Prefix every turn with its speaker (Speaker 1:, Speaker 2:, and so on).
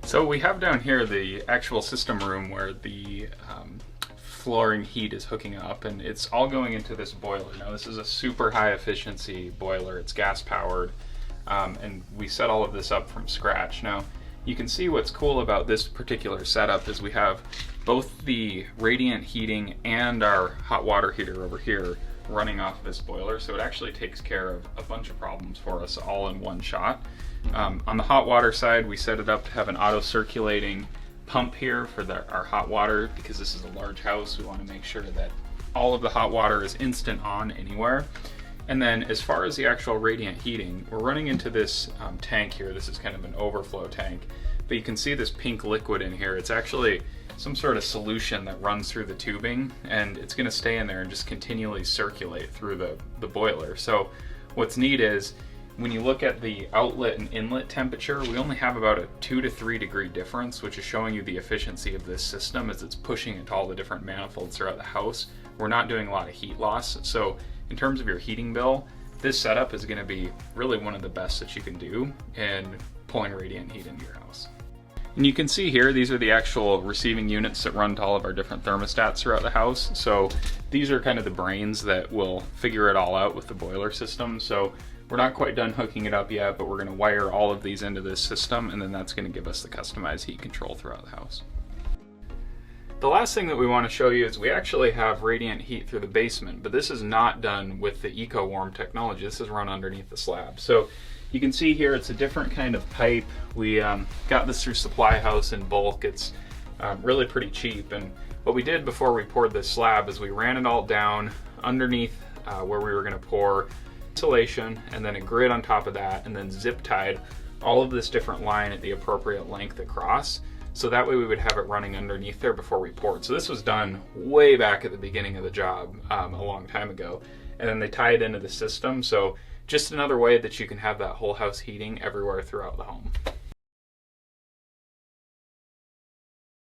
Speaker 1: So we have down here the actual system room where the flooring heat is hooking up, and it's all going into this boiler. Now this is a super high efficiency boiler, it's gas powered, and we set all of this up from scratch. Now you can see what's cool about this particular setup is we have both the radiant heating and our hot water heater over here running off this boiler, so it actually takes care of a bunch of problems for us all in one shot. On the hot water side, we set it up to have an auto circulating pump here for our hot water. Because this is a large house, we want to make sure that all of the hot water is instant on anywhere. And then as far as the actual radiant heating, we're running into this tank here. This is kind of an overflow tank, but you can see this pink liquid in here. It's actually some sort of solution that runs through the tubing, and it's going to stay in there and just continually circulate through the boiler. So what's neat is when you look at the outlet and inlet temperature, we only have about a 2 to 3 degree difference, which is showing you the efficiency of this system as it's pushing into all the different manifolds throughout the house. We're not doing a lot of heat loss. So in terms of your heating bill, this setup is going to be really one of the best that you can do in pulling radiant heat into your house. And you can see here, these are the actual receiving units that run to all of our different thermostats throughout the house. So these are kind of the brains that will figure it all out with the boiler system. So we're not quite done hooking it up yet, but we're going to wire all of these into this system, and then that's going to give us the customized heat control throughout the house. The last thing that we want to show you is we actually have radiant heat through the basement, but this is not done with the Ecowarm technology. This is run underneath the slab. So you can see here it's a different kind of pipe. We got this through Supply House in bulk. It's really pretty cheap, and what we did before we poured this slab is we ran it all down underneath where we were going to pour insulation, and then a grid on top of that, and then zip tied all of this different line at the appropriate length across, so that way we would have it running underneath there before we poured. So this was done way back at the beginning of the job a long time ago, and then they tie it into the system. So just another way that you can have that whole house heating everywhere throughout the home.